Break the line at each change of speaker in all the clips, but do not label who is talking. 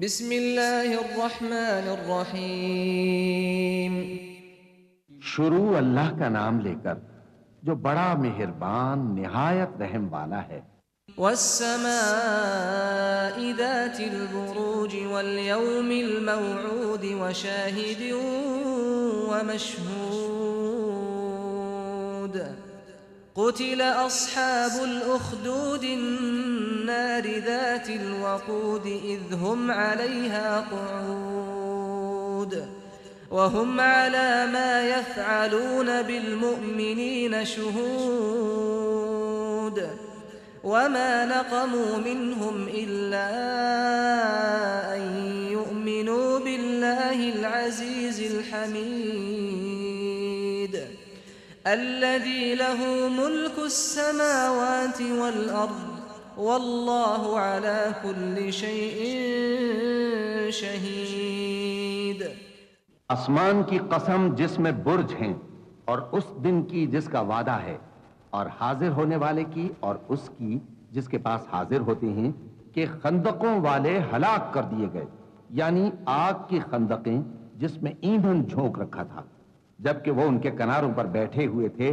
بسم اللہ الرحمن الرحیم۔
شروع اللہ کا نام لے کر جو بڑا مہربان نہایت رحم والا ہے۔
والسماء ذات البروج واليوم الموعود وشاہد ومشہود۔ قتل اصحاب الاخدود النار ذات الوقود اذ هم عليها قعود وهم على ما يفعلون بالمؤمنين شهود وما نقموا منهم إلا أن يؤمنوا بالله العزيز الحميد الذي له ملك السماوات والأرض والله على كل شيء شهيد۔
آسمان کی قسم جس میں برج ہیں اور اس دن کی جس کا وعدہ ہے، اور حاضر ہونے والے کی اور اس کی جس کے پاس حاضر ہوتے ہیں کہ خندقوں والے ہلاک کر دیے گئے، یعنی آگ کی خندقیں جس میں ایندھن جھونک رکھا تھا، جبکہ وہ ان کے کناروں پر بیٹھے ہوئے تھے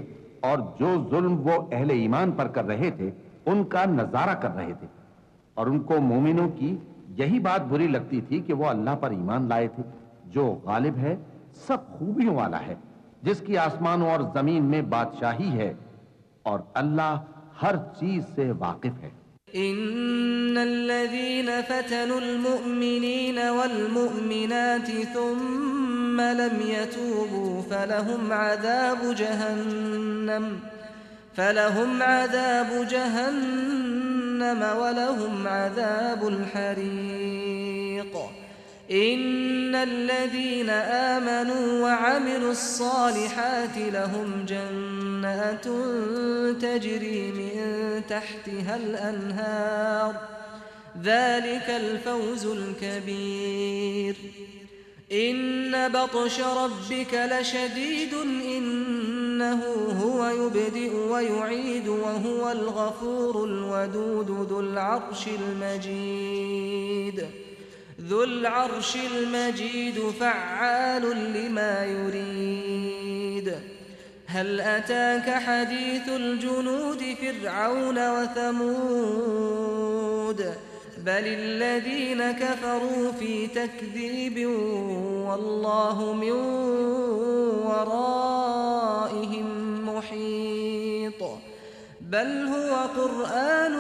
اور جو ظلم وہ اہل ایمان پر کر رہے تھے ان کا نظارہ کر رہے تھے، اور ان کو مومنوں کی یہی بات بری لگتی تھی کہ وہ اللہ پر ایمان لائے تھے جو غالب ہے، سب خوبیوں والا ہے، جس کی آسمانوں اور زمین میں بادشاہی ہے، اور اللہ ہر چیز سے واقف ہے۔
ان الذين فتنوا المؤمنين والمؤمنات ثم لم يتوبوا فلهم عذاب جهنم ولهم عذاب الحريق۔ ان الذين آمنوا وعملوا الصالحات لهم جنات تجري من تحتها الأنهار ذلك الفوز الكبير۔ ان بطش ربك لشديد انه هو يبدئ ويعيد وهو الغفور الودود ذو العرش المجيد فعال لما يريد۔ هل أتاك حديث الجنود فرعون وثمود بل الذين كفروا في تكذيب والله من ورائهم محيط بل هو قرآن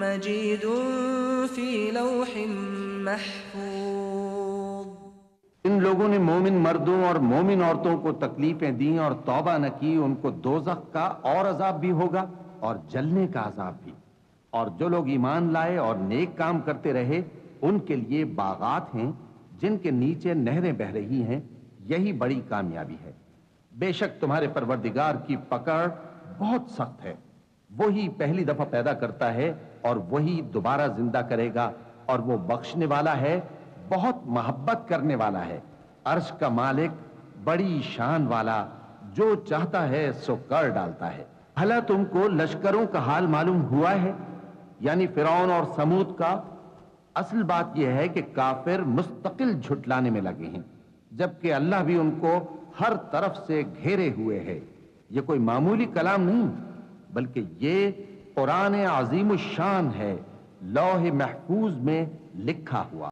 مجيد في لوح محفوظ۔
ان لوگوں نے مومن مردوں اور مومن عورتوں کو تکلیفیں دیں اور توبہ نہ کی، ان کو دوزخ کا اور عذاب بھی ہوگا اور جلنے کا عذاب بھی، اور جو لوگ ایمان لائے اور نیک کام کرتے رہے ان کے لیے باغات ہیں جن کے نیچے نہریں بہہ رہی ہیں، یہی بڑی کامیابی ہے۔ بے شک تمہارے پروردگار کی پکڑ بہت سخت ہے، وہی پہلی دفعہ پیدا کرتا ہے اور وہی دوبارہ زندہ کرے گا، اور وہ بخشنے والا ہے، بہت محبت کرنے والا ہے، عرش کا مالک، بڑی شان والا، جو چاہتا ہے سو کر ڈالتا ہے۔ بھلا تم کو لشکروں کا حال معلوم ہوا ہے، یعنی فرعون اور سمود کا؟ اصل بات یہ ہے کہ کافر مستقل جھٹلانے میں لگے ہیں، جبکہ اللہ بھی ان کو ہر طرف سے گھیرے ہوئے ہے۔ یہ کوئی معمولی کلام نہیں، بلکہ یہ قرآن عظیم الشان ہے، لوح محفوظ میں لکھا ہوا۔